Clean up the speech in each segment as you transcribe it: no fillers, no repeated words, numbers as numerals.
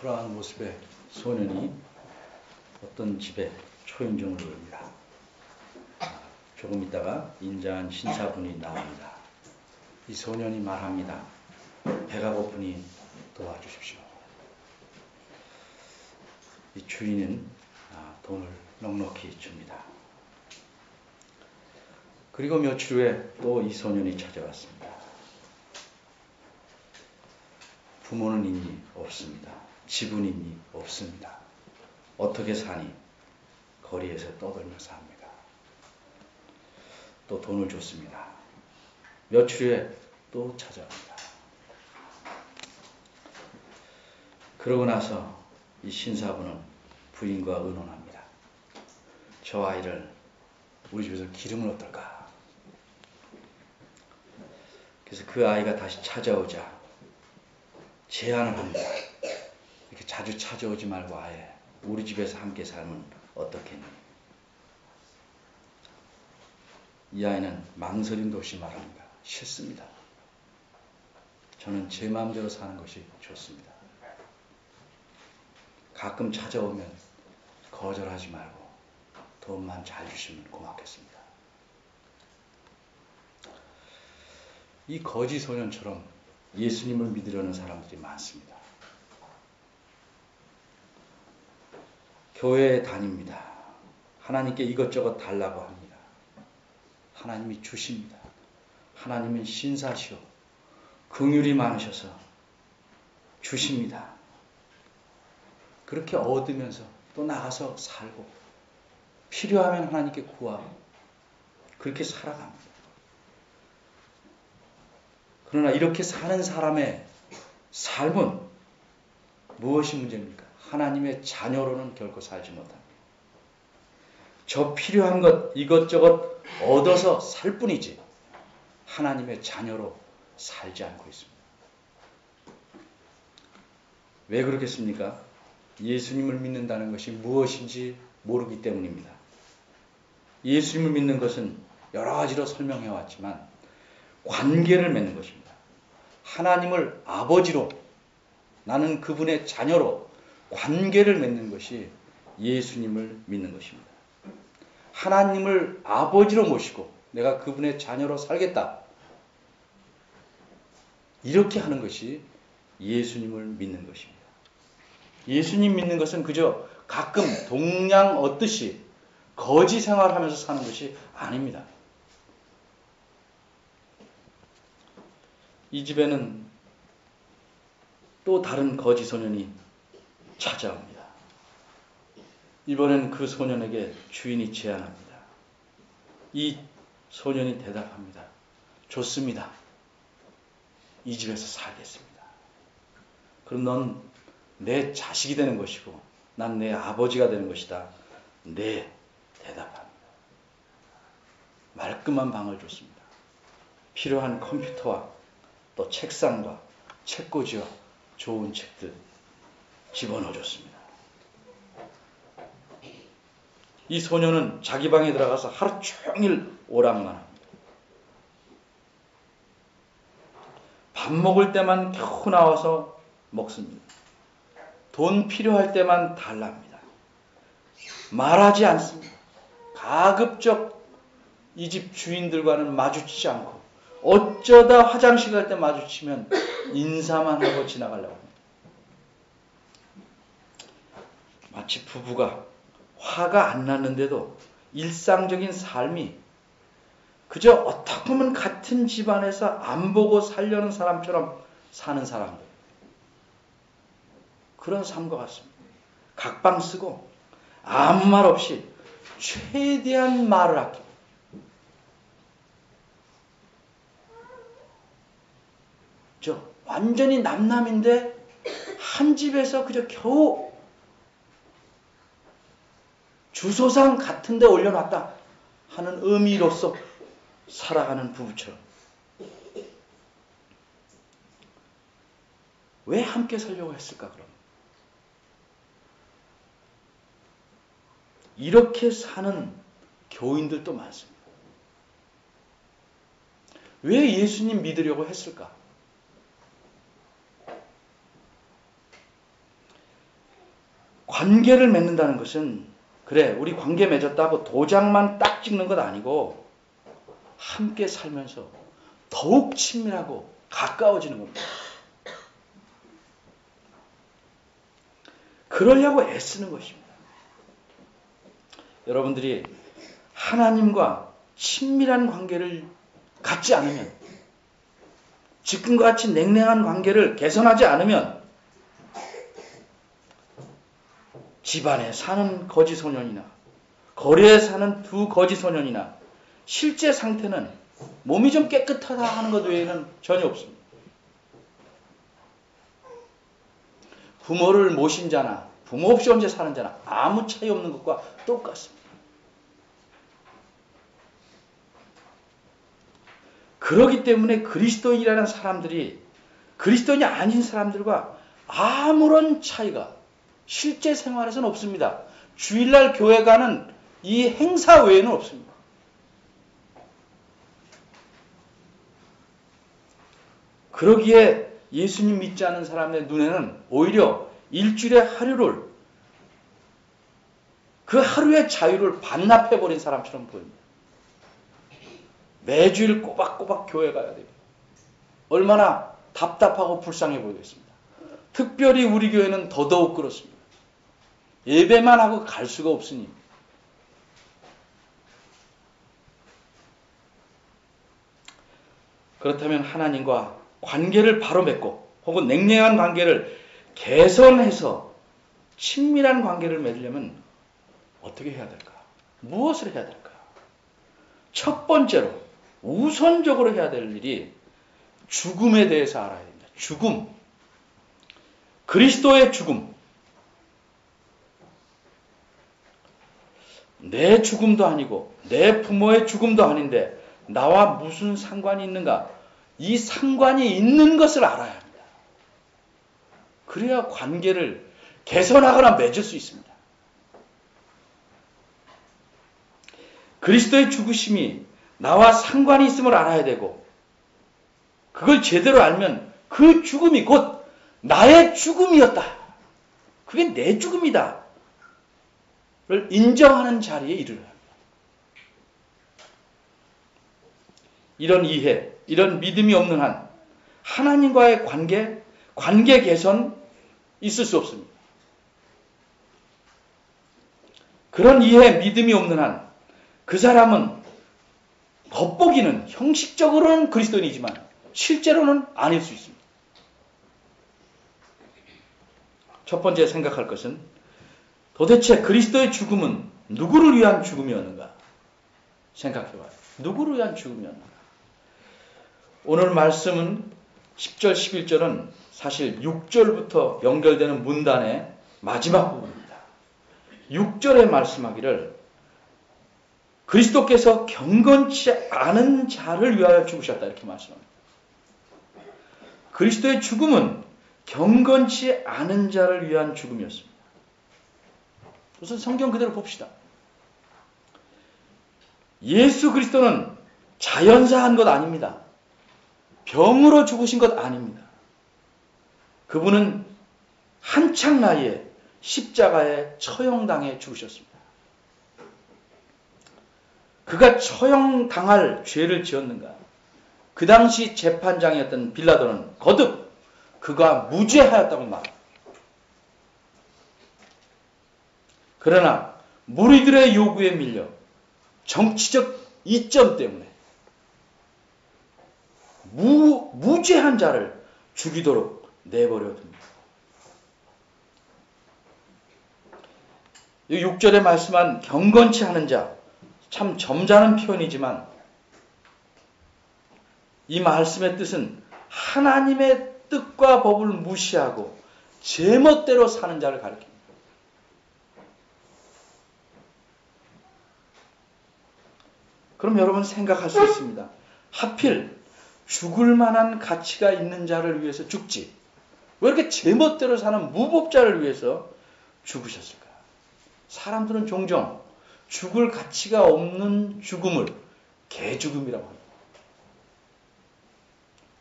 초라한 모습의 소년이 어떤 집에 초인종을 누릅니다. 조금 있다가 인자한 신사분이 나옵니다. 이 소년이 말합니다. 배가 고프니 도와주십시오. 이 주인은 돈을 넉넉히 줍니다. 그리고 며칠 후에 또 이 소년이 찾아왔습니다. 부모는 있니? 없습니다. 집은 있니? 없습니다. 어떻게 사니? 거리에서 떠들면서 합니다. 또 돈을 줬습니다. 며칠 후에 또 찾아옵니다. 그러고 나서 이 신사분은 부인과 의논합니다. 저 아이를 우리 집에서 기르면 어떨까? 그래서 그 아이가 다시 찾아오자 제안을 합니다. 이렇게 자주 찾아오지 말고 아예 우리 집에서 함께 살면 어떻겠니? 이 아이는 망설임도 없이 말합니다. 싫습니다. 저는 제 마음대로 사는 것이 좋습니다. 가끔 찾아오면 거절하지 말고 돈만 잘 주시면 고맙겠습니다. 이 거지 소년처럼 예수님을 믿으려는 사람들이 많습니다. 교회에 다닙니다. 하나님께 이것저것 달라고 합니다. 하나님이 주십니다. 하나님은 신사시오. 긍휼이 많으셔서 주십니다. 그렇게 얻으면서 또 나가서 살고 필요하면 하나님께 구하고 그렇게 살아갑니다. 그러나 이렇게 사는 사람의 삶은 무엇이 문제입니까? 하나님의 자녀로는 결코 살지 못합니다. 저 필요한 것 이것저것 얻어서 살 뿐이지 하나님의 자녀로 살지 않고 있습니다. 왜 그렇겠습니까? 예수님을 믿는다는 것이 무엇인지 모르기 때문입니다. 예수님을 믿는 것은 여러 가지로 설명해 왔지만 관계를 맺는 것입니다. 하나님을 아버지로 나는 그분의 자녀로 관계를 맺는 것이 예수님을 믿는 것입니다. 하나님을 아버지로 모시고 내가 그분의 자녀로 살겠다. 이렇게 하는 것이 예수님을 믿는 것입니다. 예수님 믿는 것은 그저 가끔 동양 얻듯이 거지 생활하면서 사는 것이 아닙니다. 이 집에는 또 다른 거지 소년이 찾아옵니다. 이번엔 그 소년에게 주인이 제안합니다. 이 소년이 대답합니다. 좋습니다. 이 집에서 살겠습니다. 그럼 넌 내 자식이 되는 것이고 난 내 아버지가 되는 것이다. 네, 대답합니다. 말끔한 방을 줬습니다. 필요한 컴퓨터와 또 책상과 책꽂이와 좋은 책들 집어넣어줬습니다. 이 소년은 자기 방에 들어가서 하루 종일 오락만 합니다. 밥 먹을 때만 겨우 나와서 먹습니다. 돈 필요할 때만 달랍니다. 말하지 않습니다. 가급적 이 집 주인들과는 마주치지 않고 어쩌다 화장실 갈 때 마주치면 인사만 하고 지나가려고 합니다. 마치 부부가 화가 안 났는데도 일상적인 삶이 그저 어떻게 보면 같은 집안에서 안 보고 살려는 사람처럼 사는 사람들. 그런 삶과 같습니다. 각방 쓰고 아무 말 없이 최대한 말을 아끼고 완전히 남남인데 한 집에서 그저 겨우 주소상 같은 데 올려놨다 하는 의미로서 살아가는 부부처럼 왜 함께 살려고 했을까 그럼? 이렇게 사는 교인들도 많습니다. 왜 예수님 믿으려고 했을까? 관계를 맺는다는 것은 그래 우리 관계 맺었다고 도장만 딱 찍는 것 아니고 함께 살면서 더욱 친밀하고 가까워지는 겁니다. 그러려고 애쓰는 것입니다. 여러분들이 하나님과 친밀한 관계를 갖지 않으면, 지금과 같이 냉랭한 관계를 개선하지 않으면 집안에 사는 거지 소년이나 거리에 사는 두 거지 소년이나 실제 상태는 몸이 좀 깨끗하다 하는 것 외에는 전혀 없습니다. 부모를 모신 자나 부모 없이 혼자 사는 자나 아무 차이 없는 것과 똑같습니다. 그렇기 때문에 그리스도인이라는 사람들이 그리스도인이 아닌 사람들과 아무런 차이가 실제 생활에서는 없습니다. 주일날 교회 가는 이 행사 외에는 없습니다. 그러기에 예수님 믿지 않는 사람의 눈에는 오히려 일주일의 하루를, 그 하루의 자유를 반납해버린 사람처럼 보입니다. 매주일 꼬박꼬박 교회 가야 됩니다. 얼마나 답답하고 불쌍해 보이겠습니다. 특별히 우리 교회는 더더욱 그렇습니다. 예배만 하고 갈 수가 없으니. 그렇다면 하나님과 관계를 바로 맺고 혹은 냉랭한 관계를 개선해서 친밀한 관계를 맺으려면 어떻게 해야 될까? 무엇을 해야 될까? 첫 번째로 우선적으로 해야 될 일이 죽음에 대해서 알아야 됩니다. 죽음. 그리스도의 죽음. 내 죽음도 아니고 내 부모의 죽음도 아닌데 나와 무슨 상관이 있는가? 이 상관이 있는 것을 알아야 합니다. 그래야 관계를 개선하거나 맺을 수 있습니다. 그리스도의 죽으심이 나와 상관이 있음을 알아야 되고, 그걸 제대로 알면 그 죽음이 곧 나의 죽음이었다. 그게 내 죽음이다. 를 인정하는 자리에 이르러야 합니다. 이런 이해, 이런 믿음이 없는 한 하나님과의 관계 개선 있을 수 없습니다. 그런 이해, 믿음이 없는 한 그 사람은 겉보기는 형식적으로는 그리스도인이지만 실제로는 아닐 수 있습니다. 첫 번째 생각할 것은 도대체 그리스도의 죽음은 누구를 위한 죽음이었는가 생각해봐요. 누구를 위한 죽음이었는가. 오늘 말씀은 10절, 11절은 사실 6절부터 연결되는 문단의 마지막 부분입니다. 6절에 말씀하기를 그리스도께서 경건치 않은 자를 위하여 죽으셨다 이렇게 말씀합니다. 그리스도의 죽음은 경건치 않은 자를 위한 죽음이었습니다. 우선 성경 그대로 봅시다. 예수 그리스도는 자연사한 것 아닙니다. 병으로 죽으신 것 아닙니다. 그분은 한창 나이에 십자가에 처형당해 죽으셨습니다. 그가 처형당할 죄를 지었는가? 그 당시 재판장이었던 빌라도는 거듭 그가 무죄하였다고 말합니다. 그러나 무리들의 요구에 밀려 정치적 이점 때문에 무죄한 자를 죽이도록 내버려 둡니다. 6절에 말씀한 경건치 않은 자, 참 점잖은 표현이지만 이 말씀의 뜻은 하나님의 뜻과 법을 무시하고 제멋대로 사는 자를 가리킵니다. 그럼 여러분 생각할 수 있습니다. 하필 죽을 만한 가치가 있는 자를 위해서 죽지, 왜 이렇게 제멋대로 사는 무법자를 위해서 죽으셨을까? 사람들은 종종 죽을 가치가 없는 죽음을 개죽음이라고 합니다.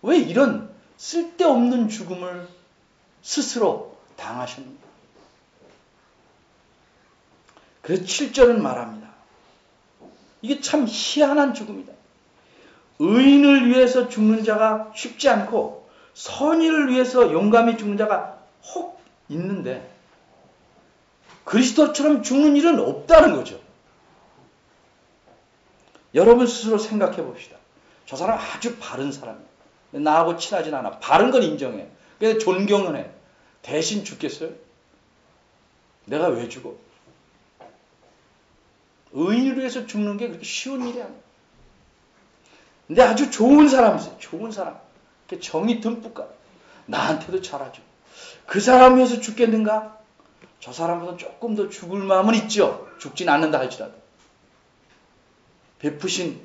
왜 이런 쓸데없는 죽음을 스스로 당하셨는가? 그래서 7절은 말합니다. 이게 참 희한한 죽음이다. 의인을 위해서 죽는 자가 쉽지 않고 선의를 위해서 용감히 죽는 자가 혹 있는데 그리스도처럼 죽는 일은 없다는 거죠. 여러분 스스로 생각해 봅시다. 저 사람 아주 바른 사람이야. 나하고 친하진 않아. 바른 건 인정해. 그래서 존경은 해. 대신 죽겠어요? 내가 왜 죽어? 의인을 위해서 죽는 게 그렇게 쉬운 일이 아니야. 근데 아주 좋은 사람이 있어요. 좋은 사람. 정이 듬뿍 가. 나한테도 잘하죠. 그 사람 위해서 죽겠는가? 저 사람보다 조금 더 죽을 마음은 있죠. 죽진 않는다 할지라도. 베푸신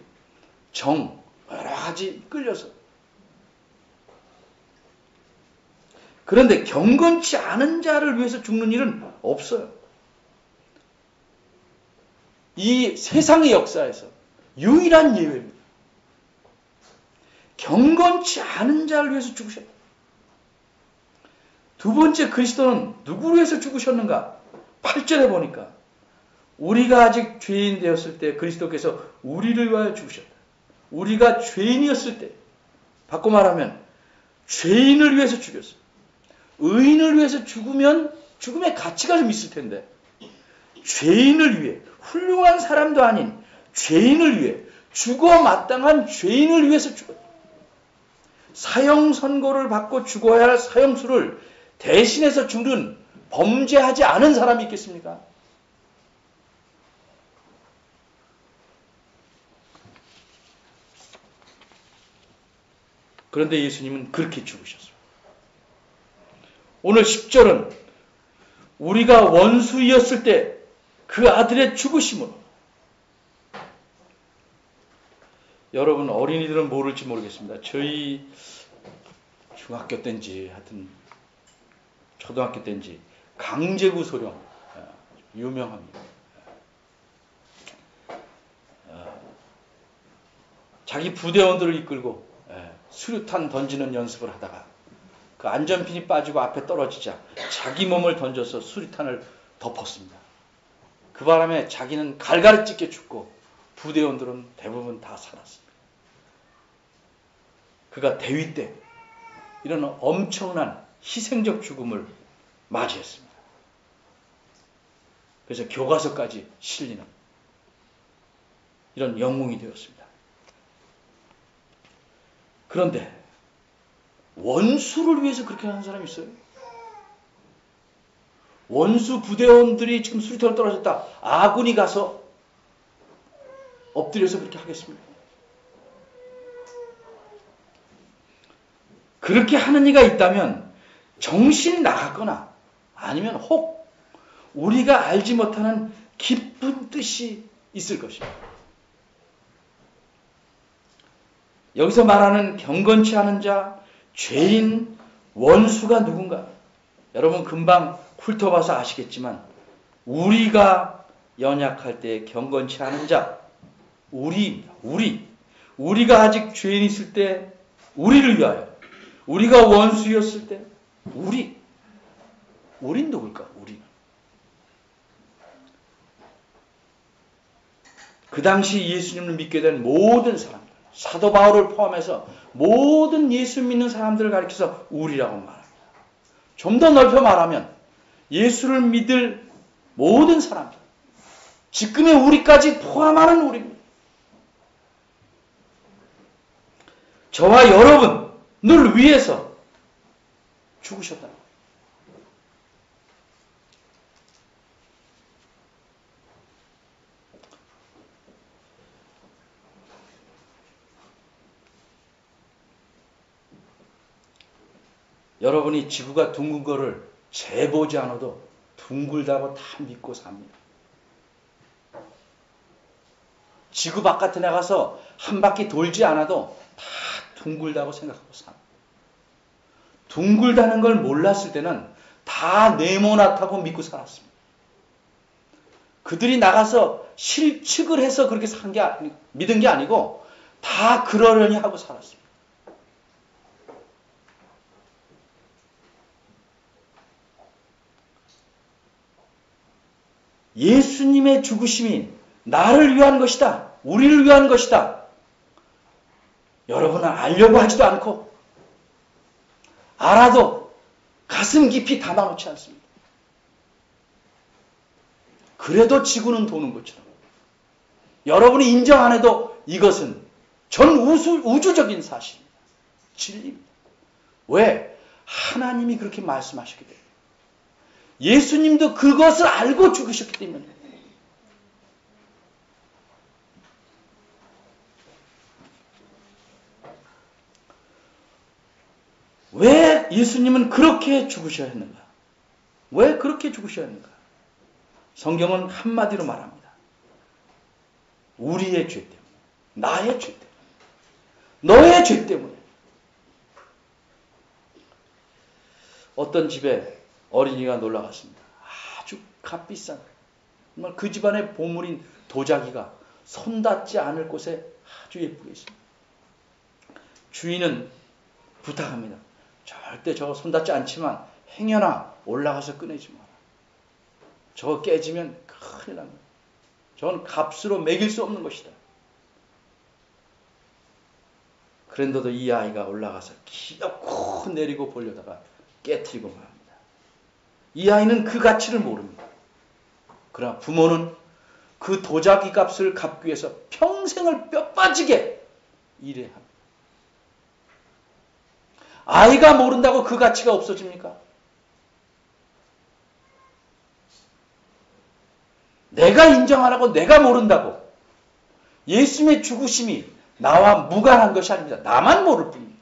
정, 여러 가지 끌려서. 그런데 경건치 않은 자를 위해서 죽는 일은 없어요. 이 세상의 역사에서 유일한 예외입니다. 경건치 않은 자를 위해서 죽으셨다. 두 번째, 그리스도는 누구를 위해서 죽으셨는가? 8절에 보니까 우리가 아직 죄인 되었을 때 그리스도께서 우리를 위하여 죽으셨다. 우리가 죄인이었을 때, 바꿔 말하면 죄인을 위해서 죽였어요. 의인을 위해서 죽으면 죽음의 가치가 좀 있을 텐데 죄인을 위해, 훌륭한 사람도 아닌 죄인을 위해, 죽어 마땅한 죄인을 위해서 죽었다. 사형 선고를 받고 죽어야 할 사형수를 대신해서 죽는 범죄하지 않은 사람이 있겠습니까? 그런데 예수님은 그렇게 죽으셨어요. 오늘 10절은 우리가 원수이었을 때 그 아들의 죽으심으로. 여러분 어린이들은 모를지 모르겠습니다. 저희 중학교 때인지 하여튼 초등학교 때인지 강제구 소령 유명합니다. 자기 부대원들을 이끌고 수류탄 던지는 연습을 하다가 그 안전핀이 빠지고 앞에 떨어지자 자기 몸을 던져서 수류탄을 덮었습니다. 그 바람에 자기는 갈갈이 찢겨 죽고 부대원들은 대부분 다 살았습니다. 그가 대위 때 이런 엄청난 희생적 죽음을 맞이했습니다. 그래서 교과서까지 실리는 이런 영웅이 되었습니다. 그런데 원수를 위해서 그렇게 하는 사람이 있어요? 원수 부대원들이 지금 수리탄을 떨어졌다. 아군이 가서 엎드려서 그렇게 하겠습니까? 그렇게 하는 이가 있다면 정신이 나갔거나 아니면 혹 우리가 알지 못하는 깊은 뜻이 있을 것입니다. 여기서 말하는 경건치 않은 자, 죄인, 원수가 누군가? 여러분 금방 훑어봐서 아시겠지만 우리가 연약할 때 경건치 않은 자, 우리입니다. 우리가 아직 죄인 있을 때 우리를 위하여, 우리가 원수였을 때 우린 누굴까? 우리는. 그 당시 예수님을 믿게 된 모든 사람들, 사도 바울을 포함해서 모든 예수 믿는 사람들을 가리켜서 우리라고 말합니다. 좀 더 넓혀 말하면 예수를 믿을 모든 사람들, 지금의 우리까지 포함하는 우리입니다. 저와 여러분을 위해서 죽으셨다. 여러분이 지구가 둥근 거를 재보지 않아도 둥글다고 다 믿고 삽니다. 지구 바깥에 나가서 한 바퀴 돌지 않아도 다 둥글다고 생각하고 삽니다. 둥글다는 걸 몰랐을 때는 다 네모나다고 믿고 살았습니다. 그들이 나가서 실측을 해서 그렇게 믿은 게 아니고 다 그러려니 하고 살았습니다. 예수님의 죽으심이 나를 위한 것이다. 우리를 위한 것이다. 여러분은 알려고 하지도 않고 알아도 가슴 깊이 담아놓지 않습니다. 그래도 지구는 도는 것처럼 여러분이 인정 안 해도 이것은 전 우주적인 사실입니다. 진리입니다. 왜? 하나님이 그렇게 말씀하셨기 때문에. 예수님도 그것을 알고 죽으셨기 때문에. 왜 예수님은 그렇게 죽으셔야 했는가? 왜 그렇게 죽으셔야 했는가? 성경은 한마디로 말합니다. 우리의 죄 때문에, 나의 죄 때문에, 너의 죄 때문에. 어떤 집에 어린이가 놀러 갔습니다. 아주 값비싼, 정말 그 집안의 보물인 도자기가 손닿지 않을 곳에 아주 예쁘게 있습니다. 주인은 부탁합니다. 절대 저거 손닿지 않지만 행여나 올라가서 꺼내지 마라. 저거 깨지면 큰일 납니다. 저건 값으로 매길 수 없는 것이다. 그런데도 이 아이가 올라가서 기어코 내리고 보려다가 깨트리고 말합니다. 이 아이는 그 가치를 모릅니다. 그러나 부모는 그 도자기 값을 갚기 위해서 평생을 뼈 빠지게 일해야 합니다. 아이가 모른다고 그 가치가 없어집니까? 내가 인정 안 하고 내가 모른다고 예수님의 죽으심이 나와 무관한 것이 아닙니다. 나만 모를 뿐입니다.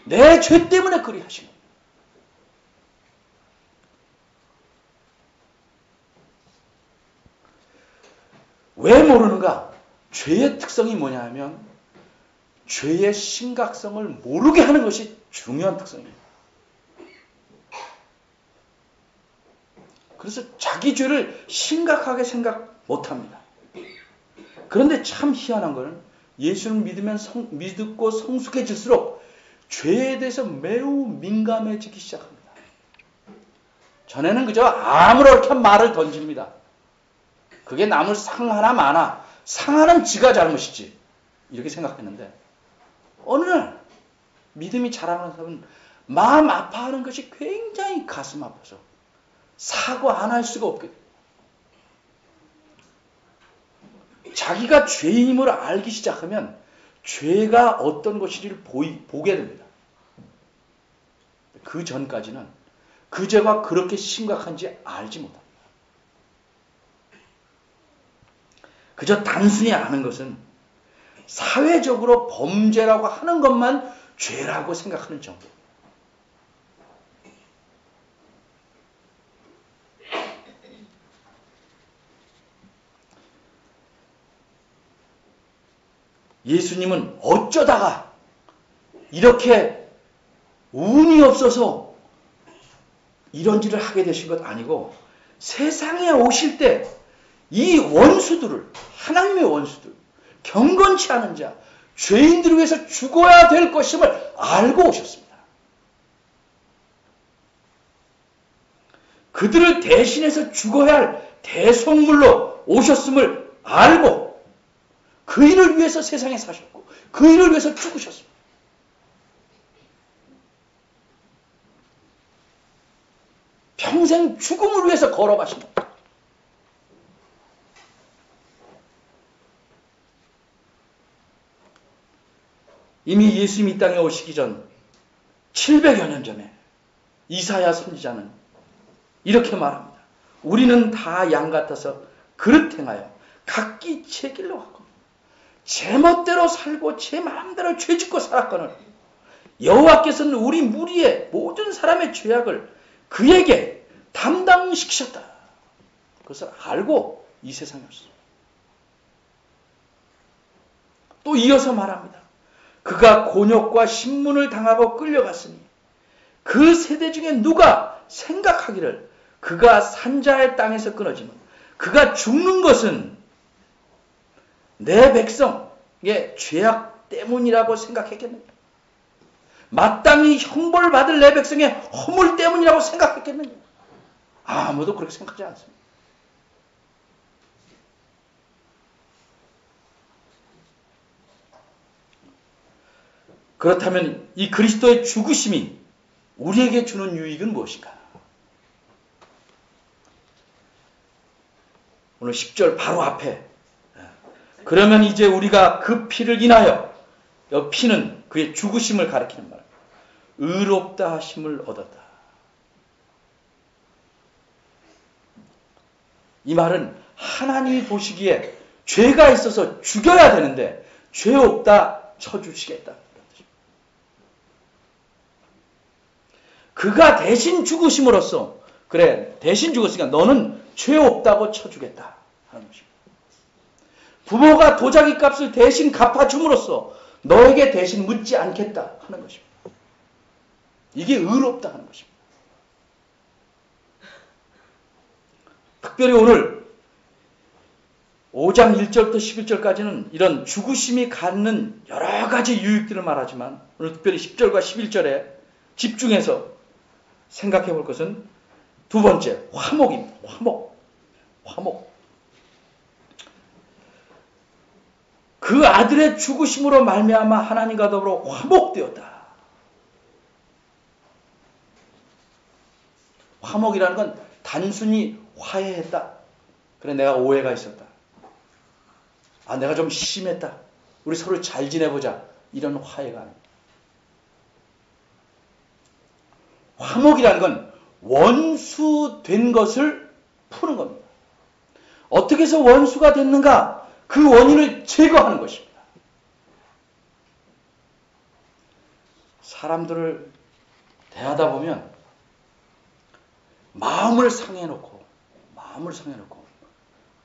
내 죄 때문에 그리하신 겁니다. 왜 모르는가? 죄의 특성이 뭐냐 하면 죄의 심각성을 모르게 하는 것이 중요한 특성입니다. 그래서 자기 죄를 심각하게 생각 못합니다. 그런데 참 희한한 것은 예수를 믿고 성숙해질수록 죄에 대해서 매우 민감해지기 시작합니다. 전에는 그저 아무렇게 말을 던집니다. 그게 남을 상하나 마나 상하는 지가 잘못이지 이렇게 생각했는데 어느 날 믿음이 자라는 사람은 마음 아파하는 것이 굉장히 가슴 아파서 사고 안 할 수가 없게 됩니다. 자기가 죄인임을 알기 시작하면 죄가 어떤 것인지를 보게 됩니다. 그 전까지는 그 죄가 그렇게 심각한지 알지 못합니다. 그저 단순히 아는 것은 사회적으로 범죄라고 하는 것만 죄라고 생각하는 정도. 예수님은 어쩌다가 이렇게 운이 없어서 이런 일을 하게 되신 것 아니고 세상에 오실 때 이 원수들을 하나님의 원수들 경건치 않은 자 죄인들을 위해서 죽어야 될 것임을 알고 오셨습니다. 그들을 대신해서 죽어야 할 대속물로 오셨음을 알고 그 일을 위해서 세상에 사셨고 그 일을 위해서 죽으셨습니다. 평생 죽음을 위해서 걸어가십니다. 이미 예수님이 이 땅에 오시기 전 700여 년 전에 이사야 선지자는 이렇게 말합니다. 우리는 다 양 같아서 그릇 행하여 각기 제 길로 갔고 제 멋대로 살고 제 마음대로 죄짓고 살았거늘 여호와께서는 우리 무리의 모든 사람의 죄악을 그에게 담당시키셨다. 그것을 알고 이 세상에 왔습니다. 또 이어서 말합니다. 그가 곤욕과 신문을 당하고 끌려갔으니 그 세대 중에 누가 생각하기를 그가 산자의 땅에서 끊어지면 그가 죽는 것은 내 백성의 죄악 때문이라고 생각했겠는가? 마땅히 형벌받을 내 백성의 허물 때문이라고 생각했겠는가? 아무도 그렇게 생각하지 않습니다. 그렇다면 이 그리스도의 죽으심이 우리에게 주는 유익은 무엇인가? 오늘 10절 바로 앞에 그러면 이제 우리가 그 피를 인하여, 이 피는 그의 죽으심을 가리키는 말, 의롭다 하심을 얻었다. 이 말은 하나님이 보시기에 죄가 있어서 죽여야 되는데 죄 없다 쳐주시겠다. 그가 대신 죽으심으로써, 그래 대신 죽었으니까 너는 죄 없다고 쳐주겠다 하는 것입니다. 부모가 도자기 값을 대신 갚아줌으로써 너에게 대신 묻지 않겠다 하는 것입니다. 이게 의롭다 하는 것입니다. 특별히 오늘 5장 1절부터 11절까지는 이런 죽으심이 갖는 여러 가지 유익들을 말하지만 오늘 특별히 10절과 11절에 집중해서 생각해 볼 것은 두 번째, 화목입니다. 화목. 그 아들의 죽으심으로 말미암아 하나님과 더불어 화목되었다. 화목이라는 건 단순히 화해했다. 그래 내가 오해가 있었다. 내가 좀 심했다. 우리 서로 잘 지내보자. 이런 화해가 아닙니다. 화목이라는 건 원수된 것을 푸는 겁니다. 어떻게 해서 원수가 됐는가? 그 원인을 제거하는 것입니다. 사람들을 대하다 보면 마음을 상해놓고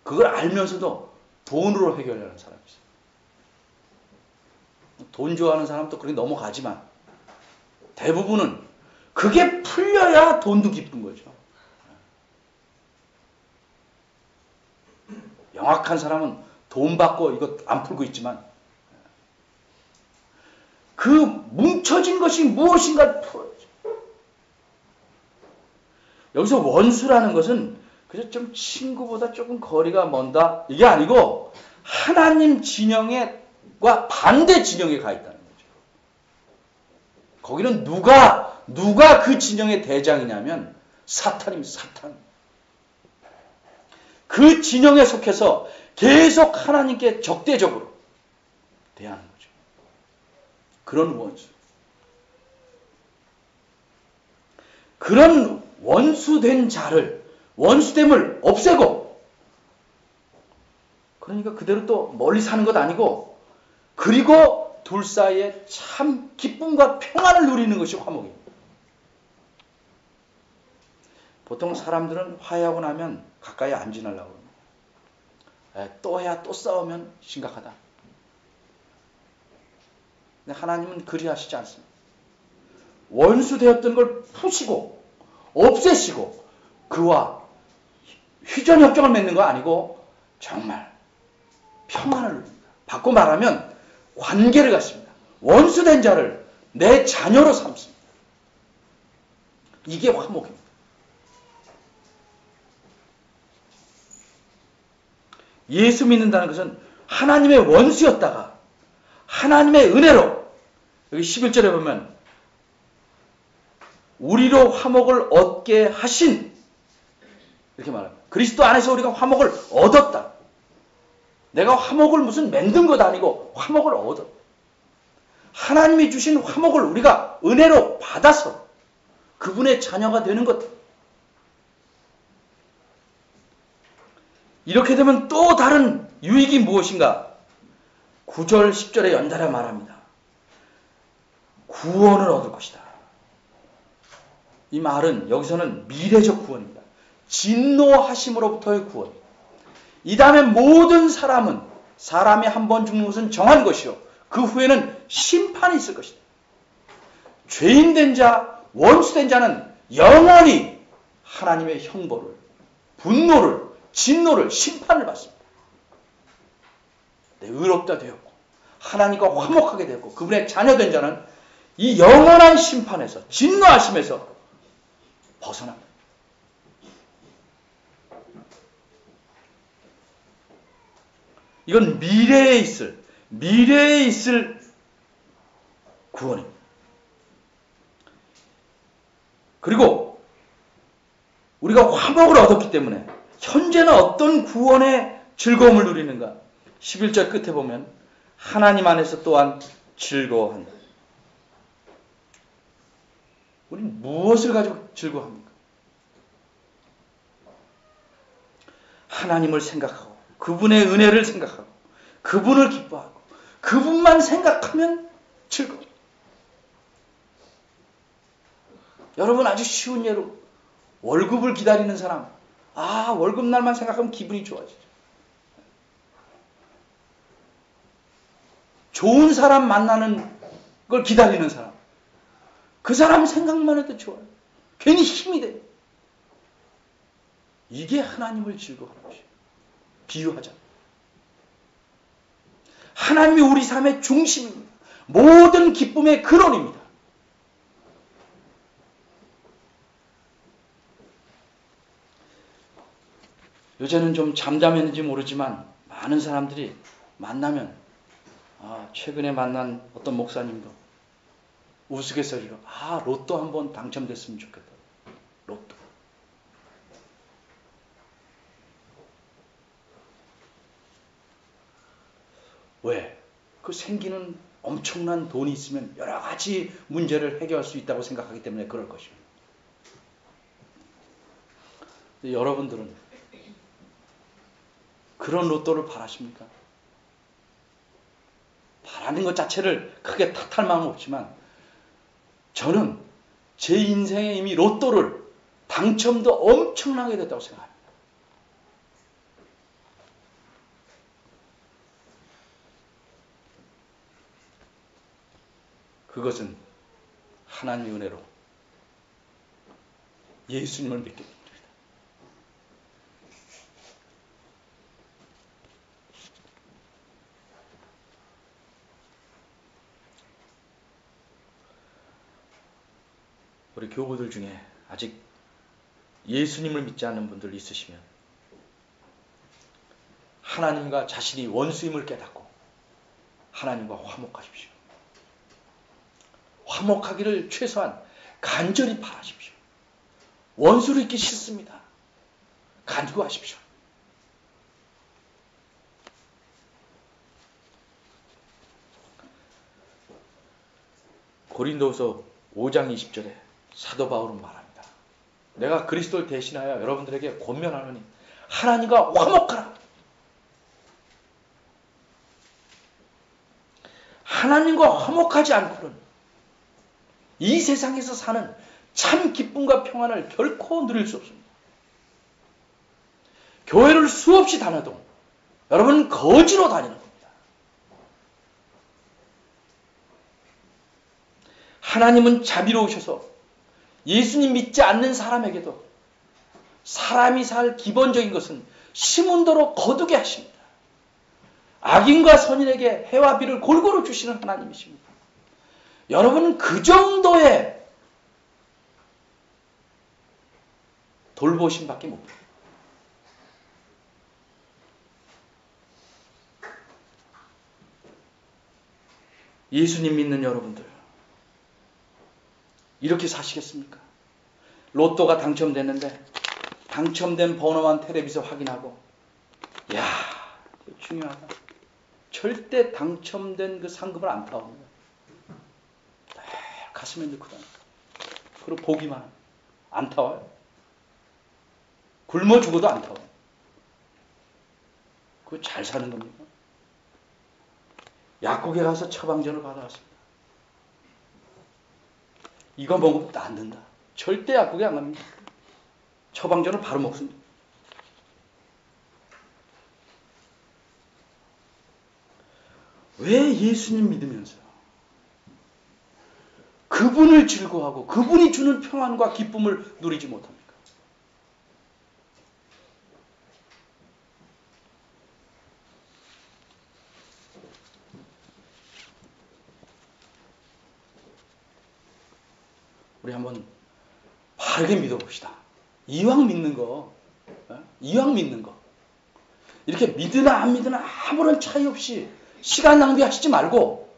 그걸 알면서도 돈으로 해결하는 사람이 있어요. 돈 좋아하는 사람도 그렇게 넘어가지만 대부분은 그게 풀려야 돈도 기쁜 거죠. 영악한 사람은 돈 받고 이거 안 풀고 있지만 그 뭉쳐진 것이 무엇인가 풀어야죠. 여기서 원수라는 것은 그저 좀 친구보다 조금 거리가 먼다 이게 아니고 하나님 진영과 반대 진영에 가 있다는 거죠. 거기는 누가 그 진영의 대장이냐면 사탄입니다. 사탄. 그 진영에 속해서 계속 하나님께 적대적으로 대하는 거죠. 그런 원수. 그런 원수된 자를, 원수됨을 없애고, 그러니까 그대로 또 멀리 사는 것 아니고, 그리고 둘 사이에 참 기쁨과 평안을 누리는 것이 화목입니다. 보통 사람들은 화해하고 나면 가까이 안 지내려고 합니다. 또 해야 또 싸우면 심각하다. 근데 하나님은 그리하시지 않습니다. 원수 되었던 걸 푸시고 없애시고 그와 휴전협정을 맺는 거 아니고 정말 평안을 누립니다. 바꿔 말하면 관계를 갖습니다. 원수된 자를 내 자녀로 삼습니다. 이게 화목입니다. 예수 믿는다는 것은 하나님의 원수였다가 하나님의 은혜로 여기 11절에 보면 우리로 화목을 얻게 하신 이렇게 말합니다. 그리스도 안에서 우리가 화목을 얻었다. 내가 화목을 무슨 만든 것 아니고 화목을 얻었다. 하나님이 주신 화목을 우리가 은혜로 받아서 그분의 자녀가 되는 것. 이렇게 되면 또 다른 유익이 무엇인가? 9절, 10절에 연달아 말합니다. 구원을 얻을 것이다. 이 말은 여기서는 미래적 구원입니다. 진노하심으로부터의 구원. 이 다음에 모든 사람이 한 번 죽는 것은 정한 것이요. 그 후에는 심판이 있을 것이다. 죄인된 자, 원수된 자는 영원히 하나님의 형벌을, 분노를, 진노를, 심판을 받습니다. 의롭다 되었고 하나님과 화목하게 되었고 그분의 자녀된 자는 이 영원한 심판에서 진노하심에서 벗어납니다. 이건 미래에 있을 구원입니다. 그리고 우리가 화목을 얻었기 때문에 현재는 어떤 구원의 즐거움을 누리는가? 11절 끝에 보면 하나님 안에서 또한 즐거워한다. 우리는 무엇을 가지고 즐거워합니까? 하나님을 생각하고 그분의 은혜를 생각하고 그분을 기뻐하고 그분만 생각하면 즐거워. 여러분 아주 쉬운 예로 월급을 기다리는 사람, 월급날만 생각하면 기분이 좋아지죠. 좋은 사람 만나는 걸 기다리는 사람, 그 사람 생각만 해도 좋아요. 괜히 힘이 돼요. 이게 하나님을 즐거워하는 것이에요. 비유하자. 하나님이 우리 삶의 중심입니다. 모든 기쁨의 근원입니다. 요새는 좀 잠잠했는지 모르지만 많은 사람들이 만나면 최근에 만난 어떤 목사님도 우스갯소리로 로또 한번 당첨됐으면 좋겠다. 로또. 왜? 그 생기는 엄청난 돈이 있으면 여러 가지 문제를 해결할 수 있다고 생각하기 때문에 그럴 것입니다. 여러분들은 그런 로또를 바라십니까? 바라는 것 자체를 크게 탓할 마음은 없지만 저는 제 인생에 이미 로또를 당첨도 엄청나게 됐다고 생각합니다. 그것은 하나님의 은혜로 예수님을 믿게 됩니다. 우리 교우들 중에 아직 예수님을 믿지 않는 분들 있으시면 하나님과 자신이 원수임을 깨닫고 하나님과 화목하십시오. 화목하기를 최소한 간절히 바라십시오. 원수를 잊기 싫습니다. 간구하십시오. 고린도후서 5장 20절에 사도 바울은 말합니다. 내가 그리스도를 대신하여 여러분들에게 권면하노니 하나님과 화목하라. 하나님과 화목하지 않고는 이 세상에서 사는 참 기쁨과 평안을 결코 누릴 수 없습니다. 교회를 수없이 다녀도 여러분은 거지로 다니는 겁니다. 하나님은 자비로우셔서 예수님 믿지 않는 사람에게도 사람이 살 기본적인 것은 심은도로 거두게 하십니다. 악인과 선인에게 해와 비를 골고루 주시는 하나님이십니다. 여러분은 그 정도의 돌보심밖에 못 해요. 예수님 믿는 여러분들 이렇게 사시겠습니까? 로또가 당첨됐는데 당첨된 번호만 텔레비에서 확인하고 이거 중요하다. 절대 당첨된 그 상금을 안 타옵니다. 가슴에 넣고 다닙니다. 그리고 보기만 합니다. 안 타와요. 굶어 죽어도 안 타와요. 그거 잘 사는 겁니까? 약국에 가서 처방전을 받아왔습니다. 이거 먹으면 안 된다. 절대 약국에 안 갑니다. 처방전을 바로 먹습니다. 왜 예수님 믿으면서 그분을 즐거워하고 그분이 주는 평안과 기쁨을 누리지 못합니까? 우리 한번 바르게 믿어봅시다. 이왕 믿는 거, 이렇게 믿으나 안 믿으나 아무런 차이 없이 시간 낭비하시지 말고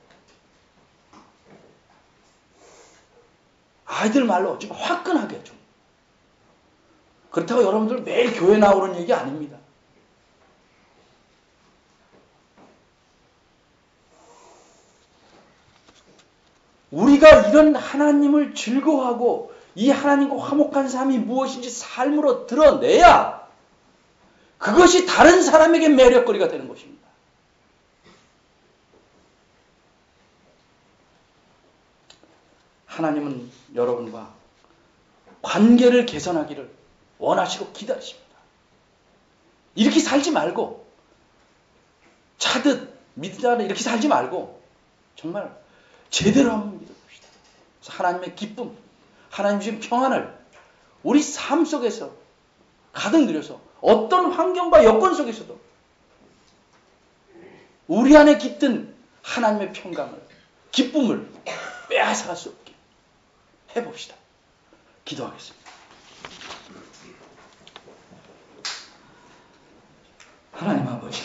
아이들 말로 좀 화끈하게 좀. 그렇다고 여러분들 매일 교회 나오는 얘기 아닙니다. 우리가 이런 하나님을 즐거워하고 이 하나님과 화목한 삶이 무엇인지 삶으로 드러내야 그것이 다른 사람에게 매력거리가 되는 것입니다. 하나님은 여러분과 관계를 개선하기를 원하시고 기다리십니다. 이렇게 살지 말고 차듯 믿으자는 이렇게 살지 말고 정말 제대로 한번 믿어봅시다. 그래서 하나님의 기쁨, 하나님 주신 평안을 우리 삶 속에서 가득 누려서 어떤 환경과 여건 속에서도 우리 안에 깃든 하나님의 평강을, 기쁨을 빼앗아갈 수 없게 해봅시다. 기도하겠습니다. 하나님 아버지,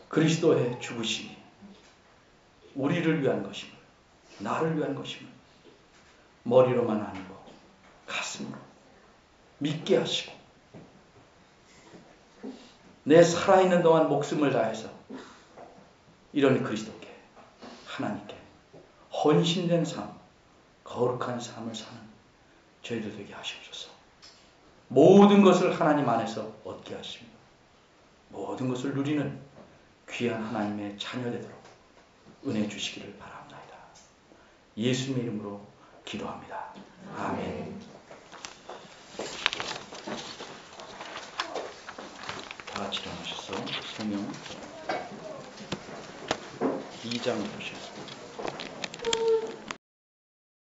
그리스도의 죽으심이 우리를 위한 것임을, 나를 위한 것임을 머리로만 아니고 가슴으로 믿게 하시고 내 살아있는 동안 목숨을 다해서 이런 그리스도께, 하나님께 헌신된 삶, 거룩한 삶을 사는 저희들 되게 하시옵소서. 모든 것을 하나님 안에서 얻게 하시며 모든 것을 누리는 귀한 하나님의 자녀 되도록 은혜 주시기를 바랍니다. 예수님의 이름으로 기도합니다. 아멘. 다 같이 일어나셔서 성경 2장 보셔서